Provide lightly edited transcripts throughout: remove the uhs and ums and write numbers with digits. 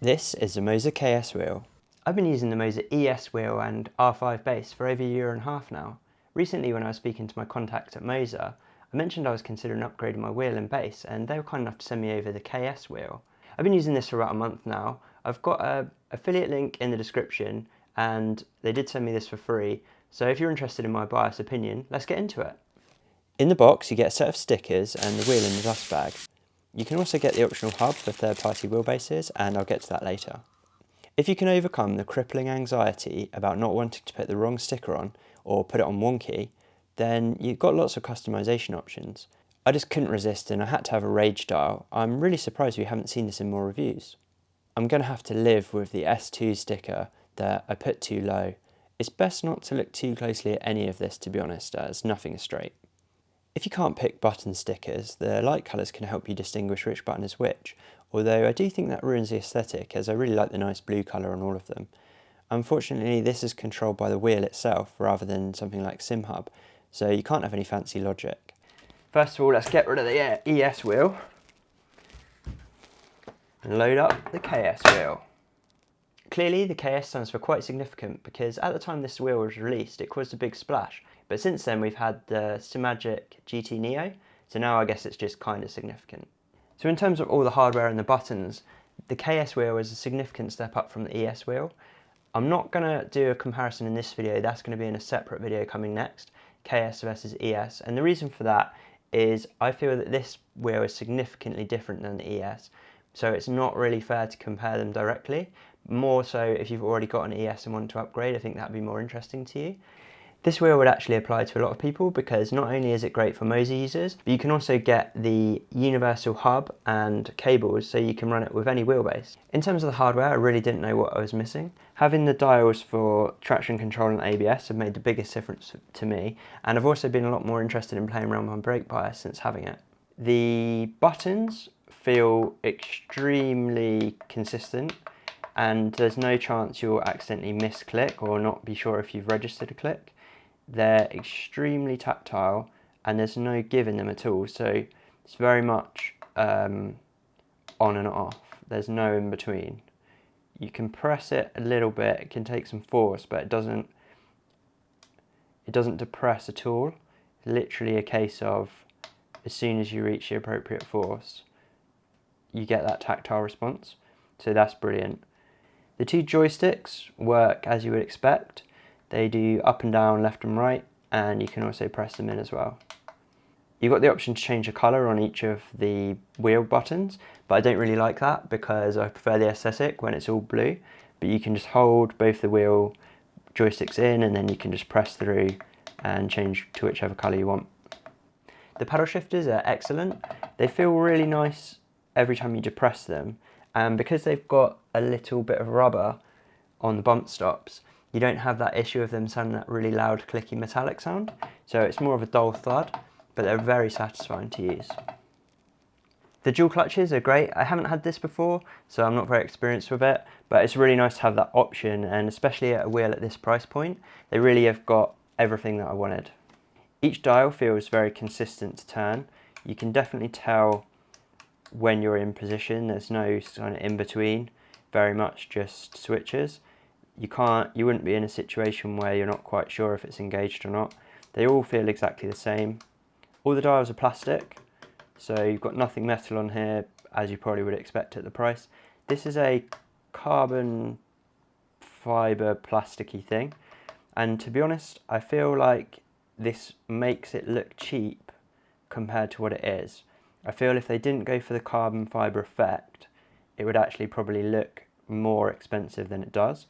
This is the Moza KS wheel. I've been using the Moza ES wheel and R5 base for over a year and a half now. Recently when I was speaking to my contact at Moza, I mentioned I was considering upgrading my wheel and base, and they were kind enough to send me over the KS wheel. I've been using this for about a month now. I've got an affiliate link in the description and they did send me this for free, so if you're interested in my biased opinion, let's get into it. In the box you get a set of stickers and the wheel in the dust bag. You can also get the optional hub for third-party wheelbases, and I'll get to that later. If you can overcome the crippling anxiety about not wanting to put the wrong sticker on or put it on wonky, then you've got lots of customization options. I just couldn't resist and I had to have a rage dial. I'm really surprised we haven't seen this in more reviews. I'm going to have to live with the S2 sticker that I put too low. It's best not to look too closely at any of this, to be honest, as nothing is straight. If you can't pick button stickers, the light colours can help you distinguish which button is which, although I do think that ruins the aesthetic, as I really like the nice blue colour on all of them. Unfortunately, this is controlled by the wheel itself rather than something like SimHub, so you can't have any fancy logic. First of all, let's get rid of the ES wheel and load up the KS wheel. Clearly the KS stands for quite significant, because at the time this wheel was released it caused a big splash, but since then we've had the Simagic GT Neo, so now I guess it's just kind of significant. So in terms of all the hardware and the buttons, the KS wheel is a significant step up from the ES wheel. I'm not going to do a comparison in this video, that's going to be in a separate video coming next, KS versus ES, and the reason for that is I feel that this wheel is significantly different than the ES, so it's not really fair to compare them directly. More so if you've already got an ES and want to upgrade, I think that would be more interesting to you. This wheel would actually apply to a lot of people, because not only is it great for Moza users, but you can also get the universal hub and cables so you can run it with any wheelbase. In terms of the hardware, I really didn't know what I was missing. Having the dials for traction control and ABS have made the biggest difference to me, and I've also been a lot more interested in playing around with my brake bias since having it. The buttons feel extremely consistent, and there's no chance you'll accidentally misclick or not be sure if you've registered a click. They're extremely tactile and there's no give in them at all, so it's very much on and off. There's no in between. You can press it a little bit, it can take some force, but it doesn't depress at all. It's literally a case of as soon as you reach the appropriate force, you get that tactile response, so that's brilliant. The two joysticks work as you would expect. They do up and down, left and right, and you can also press them in as well. You've got the option to change the colour on each of the wheel buttons, but I don't really like that because I prefer the aesthetic when it's all blue. But you can just hold both the wheel joysticks in and then you can just press through and change to whichever colour you want. The paddle shifters are excellent. They feel really nice every time you depress them, and because they've got a little bit of rubber on the bump stops, you don't have that issue of them sounding that really loud clicky metallic sound, so it's more of a dull thud, but they're very satisfying to use. The dual clutches are great. I haven't had this before, so I'm not very experienced with it, but it's really nice to have that option, and especially at a wheel at this price point, they really have got everything that I wanted. Each dial feels very consistent to turn. You can definitely tell when you're in position, there's no kind of in between, very much just switches. You wouldn't be in a situation where you're not quite sure if it's engaged or not. They all feel exactly the same. All the dials are plastic, so you've got nothing metal on here, as you probably would expect at the price. This is a carbon fibre plasticky thing, and to be honest, I feel like this makes it look cheap compared to what it is. I feel if they didn't go for the carbon fibre effect, it would actually probably look more expensive than it does.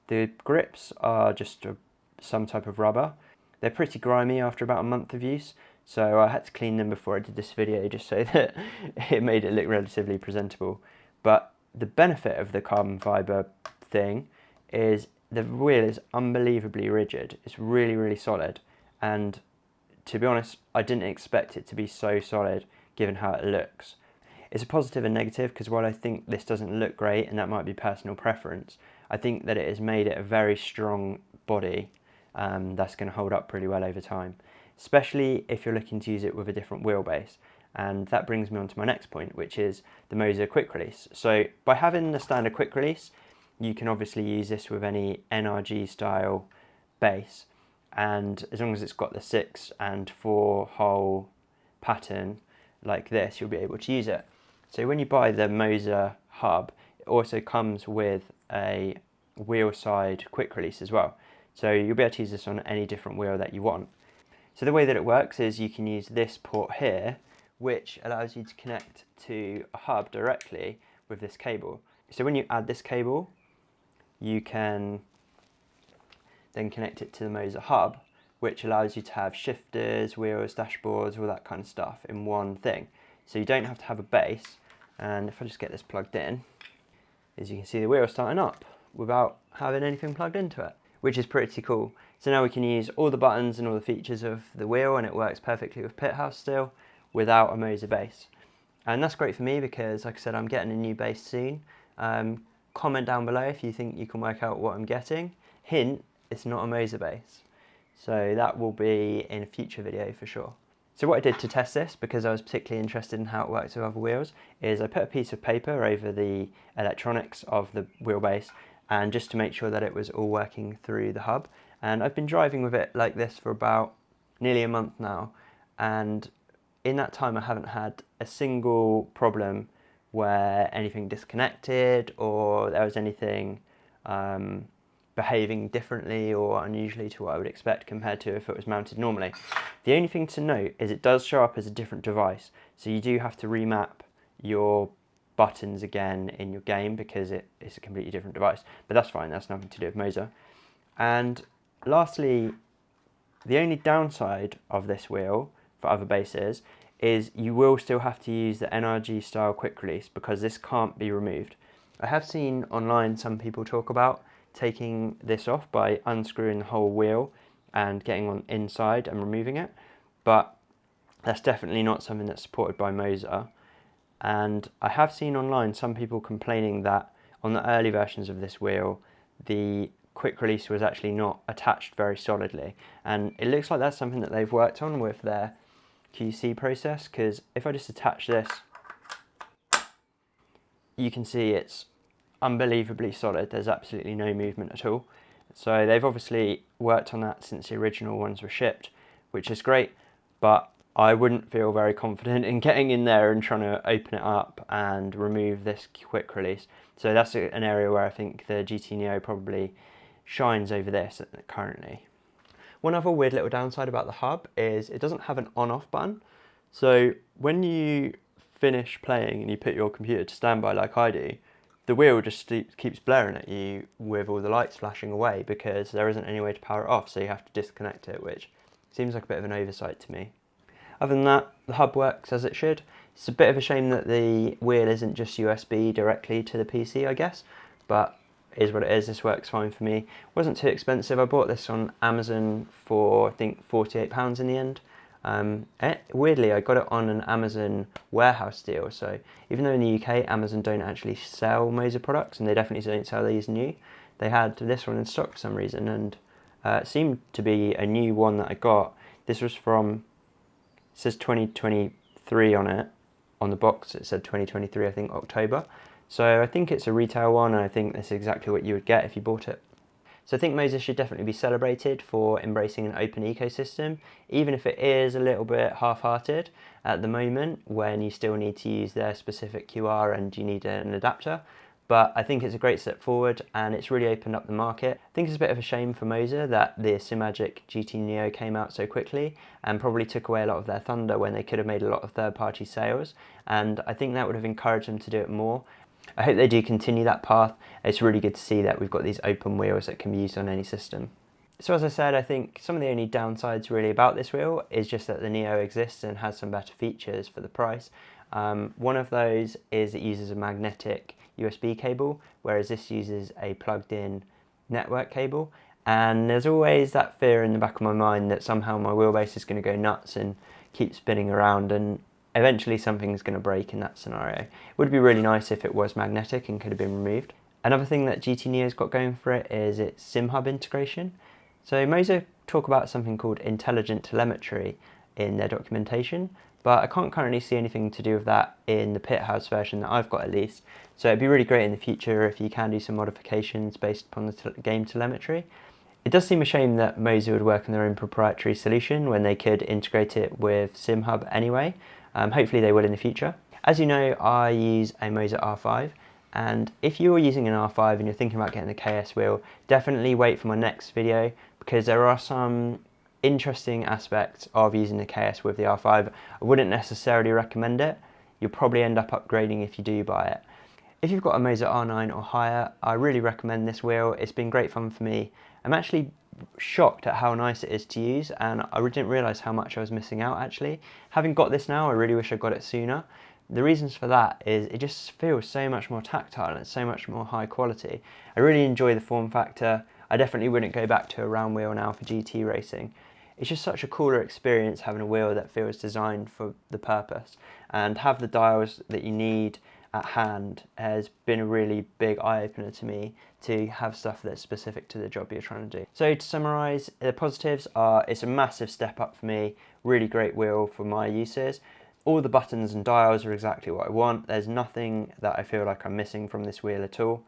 The grips are just some type of rubber. They're pretty grimy after about a month of use, so I had to clean them before I did this video just so that it made it look relatively presentable. But the benefit of the carbon fibre thing is the wheel is unbelievably rigid. It's really, really solid, and to be honest, I didn't expect it to be so solid given how it looks. It's a positive and negative, because while I think this doesn't look great, and that might be personal preference, I think that it has made it a very strong body that's going to hold up pretty well over time, especially if you're looking to use it with a different wheelbase. And that brings me on to my next point, which is the Moza quick release. So by having the standard quick release, you can obviously use this with any NRG style bass, and as long as it's got the 6 and 4 hole pattern like this, you'll be able to use it. So when you buy the Moza hub, it also comes with a wheel side quick release as well. So you'll be able to use this on any different wheel that you want. So the way that it works is you can use this port here, which allows you to connect to a hub directly with this cable. So when you add this cable, you can then connect it to the Moza hub, which allows you to have shifters, wheels, dashboards, all that kind of stuff in one thing. So you don't have to have a bass. And if I just get this plugged in, as you can see the wheel starting up without having anything plugged into it, which is pretty cool. So now we can use all the buttons and all the features of the wheel, and it works perfectly with Pit House still without a Moza bass. And that's great for me because, like I said, I'm getting a new bass soon. Comment down below if you think you can work out what I'm getting. Hint, it's not a Moza bass. So that will be in a future video for sure. So what I did to test this, because I was particularly interested in how it works with other wheels, is I put a piece of paper over the electronics of the wheelbase, and just to make sure that it was all working through the hub. And I've been driving with it like this for about nearly a month now, and in that time I haven't had a single problem where anything disconnected or there was anything behaving differently or unusually to what I would expect compared to if it was mounted normally. The only thing to note is it does show up as a different device, so you do have to remap your buttons again in your game because it's a completely different device, but that's fine, that's nothing to do with Moza. And lastly, the only downside of this wheel for other basses is you will still have to use the NRG style quick release because this can't be removed. I have seen online some people talk about taking this off by unscrewing the whole wheel and getting on inside and removing it, but that's definitely not something that's supported by Moza. And I have seen online some people complaining that on the early versions of this wheel, the quick release was actually not attached very solidly. And it looks like that's something that they've worked on with their QC process, because if I just attach this, you can see it's unbelievably solid. There's absolutely no movement at all. So they've obviously worked on that since the original ones were shipped, which is great, but I wouldn't feel very confident in getting in there and trying to open it up and remove this quick release. So that's an area where I think the GT Neo probably shines over this currently. One other weird little downside about the hub is it doesn't have an on-off button. So when you finish playing and you put your computer to standby like I do, the wheel just keeps blaring at you with all the lights flashing away because there isn't any way to power it off, so you have to disconnect it, which seems like a bit of an oversight to me. Other than that, the hub works as it should. It's a bit of a shame that the wheel isn't just USB directly to the PC, I guess, but it is what it is. This works fine for me. It wasn't too expensive. I bought this on Amazon for, I think, £48 in the end. Weirdly, I got it on an Amazon warehouse deal, so even though in the UK Amazon don't actually sell Moza products, and they definitely don't sell these new, they had this one in stock for some reason, and it seemed to be a new one that I got. This was from, it says 2023 on it, on the box it said 2023, I think October, so I think it's a retail one, and I think this is exactly what you would get if you bought it. So I think Moza should definitely be celebrated for embracing an open ecosystem, even if it is a little bit half-hearted at the moment when you still need to use their specific QR and you need an adapter. But I think it's a great step forward and it's really opened up the market. I think it's a bit of a shame for Moza that the Simagic GT Neo came out so quickly and probably took away a lot of their thunder when they could have made a lot of third-party sales. And I think that would have encouraged them to do it more. I hope they do continue that path. It's really good to see that we've got these open wheels that can be used on any system. So as I said, I think some of the only downsides really about this wheel is just that the Neo exists and has some better features for the price. One of those is it uses a magnetic USB cable, whereas this uses a plugged-in network cable. And there's always that fear in the back of my mind that somehow my wheelbase is going to go nuts and keep spinning around, and eventually something's going to break in that scenario. It would be really nice if it was magnetic and could have been removed. Another thing that GT Neo's got going for it is its SIM hub integration. So Moza talk about something called intelligent telemetry in their documentation, but I can't currently see anything to do with that in the pit house version that I've got at least. So it'd be really great in the future if you can do some modifications based upon the game telemetry. It does seem a shame that Moza would work on their own proprietary solution when they could integrate it with SimHub anyway. Hopefully they will in the future. As you know, I use a Moza R5, and if you're using an R5 and you're thinking about getting the KS wheel, definitely wait for my next video, because there are some interesting aspects of using the KS with the R5. I wouldn't necessarily recommend it. You'll probably end up upgrading if you do buy it. If you've got a Moza R9 or higher, I really recommend this wheel. It's been great fun for me. I'm actually shocked at how nice it is to use, and I didn't realise how much I was missing out actually. Having got this now, I really wish I got it sooner. The reasons for that is it just feels so much more tactile and it's so much more high quality. I really enjoy the form factor. I definitely wouldn't go back to a round wheel now for GT racing. It's just such a cooler experience having a wheel that feels designed for the purpose, and have the dials that you need at hand has been a really big eye-opener to me, to have stuff that's specific to the job you're trying to do. So to summarise, the positives are it's a massive step up for me, really great wheel for my uses. All the buttons and dials are exactly what I want. There's nothing that I feel like I'm missing from this wheel at all.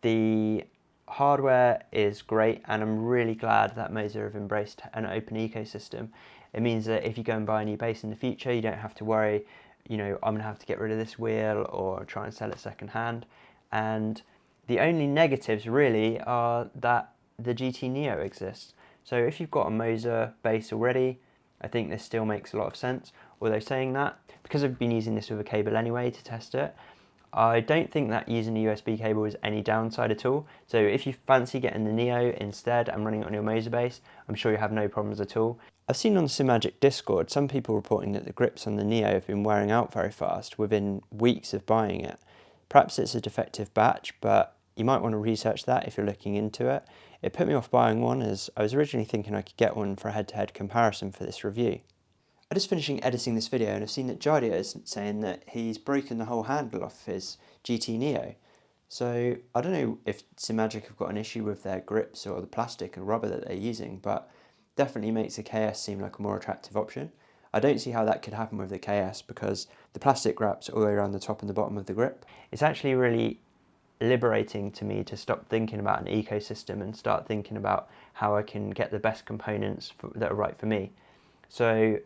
The hardware is great, and I'm really glad that Moza have embraced an open ecosystem. It means that if you go and buy a new base in the future, you don't have to worry, you know, I'm going to have to get rid of this wheel or try and sell it second hand. And the only negatives really are that the GT Neo exists. So if you've got a Moza base already, I think this still makes a lot of sense. Although saying that, because I've been using this with a cable anyway to test it, I don't think that using a USB cable is any downside at all. So if you fancy getting the Neo instead and running it on your Moza base, I'm sure you have no problems at all. I've seen on the SimMagic Discord some people reporting that the grips on the Neo have been wearing out very fast within weeks of buying it. Perhaps it's a defective batch, but you might want to research that if you're looking into it. It put me off buying one, as I was originally thinking I could get one for a head-to-head comparison for this review. I'm just finishing editing this video and I've seen that Jardio is saying that he's broken the whole handle off his GT Neo. So I don't know if SimMagic have got an issue with their grips or the plastic and rubber that they're using, but definitely makes the KS seem like a more attractive option. I don't see how that could happen with the KS because the plastic wraps all the way around the top and the bottom of the grip. It's actually really liberating to me to stop thinking about an ecosystem and start thinking about how I can get the best components that are right for me. So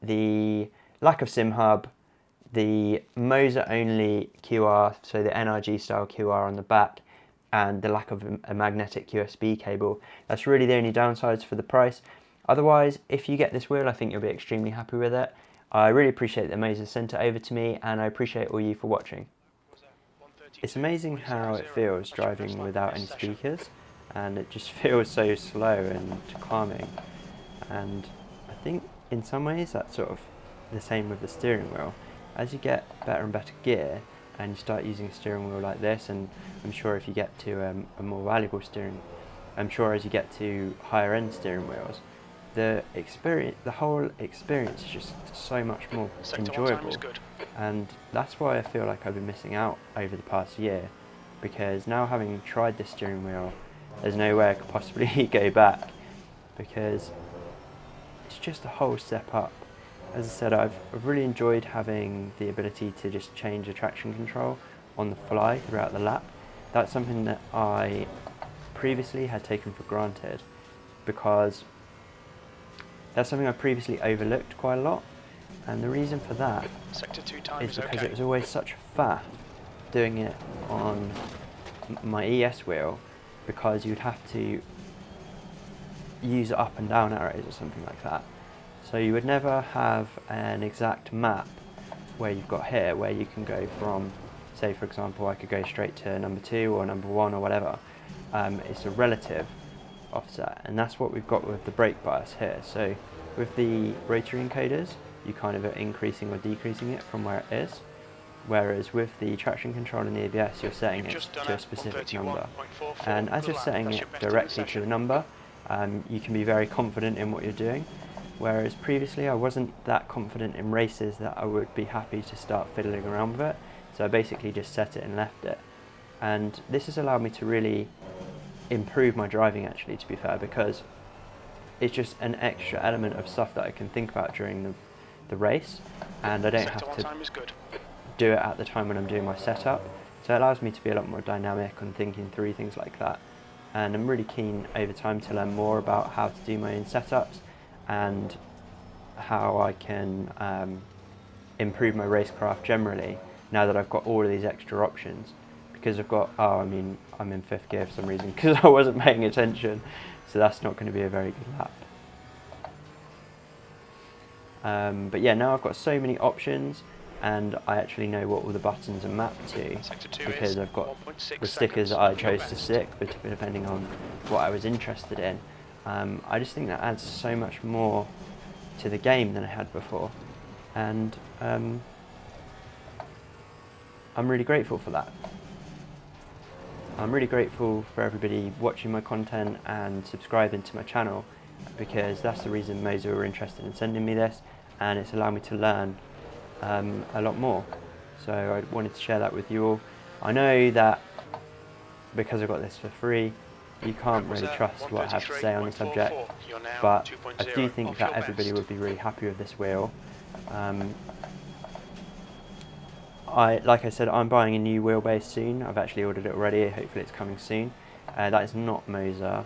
the lack of SimHub, the Moza only QR, so the NRG style QR on the back, and the lack of a magnetic USB cable, that's really the only downsides for the price. Otherwise, if you get this wheel, I think you'll be extremely happy with it. I really appreciate that Moza sent it over to me, and I appreciate all you for watching. It's amazing how it feels driving without any speakers, and it just feels so slow and calming. And I think in some ways that's sort of the same with the steering wheel. As you get better and better gear and you start using a steering wheel like this, and I'm sure if you get to a more valuable steering, I'm sure as you get to higher end steering wheels, the whole experience is just so much more enjoyable. And that's why I feel like I've been missing out over the past year, because now having tried this steering wheel, there's no way I could possibly go back, because it's just a whole step up. As I said, I've really enjoyed having the ability to just change the traction control on the fly throughout the lap. That's something that I previously had taken for granted, because that's something I previously overlooked quite a lot. And the reason for that is because it was always such a faff doing it on my ES wheel, because you'd have to use up and down arrows or something like that. So you would never have an exact map where you've got here, where you can go from, say for example, I could go straight to number 2 or number 1 or whatever. It's a relative offset, and that's what we've got with the brake bias here. So with the rotary encoders, you kind of are increasing or decreasing it from where it is. Whereas with the traction control and the ABS, you're setting it to a specific number. And as you're setting it directly to the number, you can be very confident in what you're doing. Whereas previously I wasn't that confident in races that I would be happy to start fiddling around with it. So I basically just set it and left it. And this has allowed me to really improve my driving, actually, to be fair, because it's just an extra element of stuff that I can think about during the race, and I don't have to do it at the time when I'm doing my setup. So it allows me to be a lot more dynamic and thinking through things like that. And I'm really keen over time to learn more about how to do my own setups and how I can improve my racecraft generally now that I've got all of these extra options. Because I've got, I'm in 5th gear for some reason because I wasn't paying attention, so that's not going to be a very good lap. But yeah, now I've got so many options and I actually know what all the buttons are mapped to because I've got the stickers that I chose to stick, but depending on what I was interested in. I just think that adds so much more to the game than I had before, and I'm really grateful for that. I'm really grateful for everybody watching my content and subscribing to my channel, because that's the reason Moza were interested in sending me this, and it's allowed me to learn a lot more. So I wanted to share that with you all. I know that because I got this for free, you can't really trust what I have to say on the subject, but I do think that everybody would be really happy with this wheel. Like I said, I'm buying a new wheelbase soon. I've actually ordered it already, hopefully it's coming soon. That is not Moza,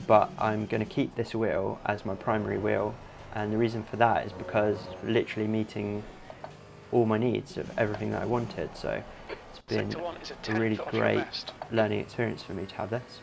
but I'm going to keep this wheel as my primary wheel, and the reason for that is because literally meeting all my needs of everything that I wanted. So it's been a really great learning experience for me to have this.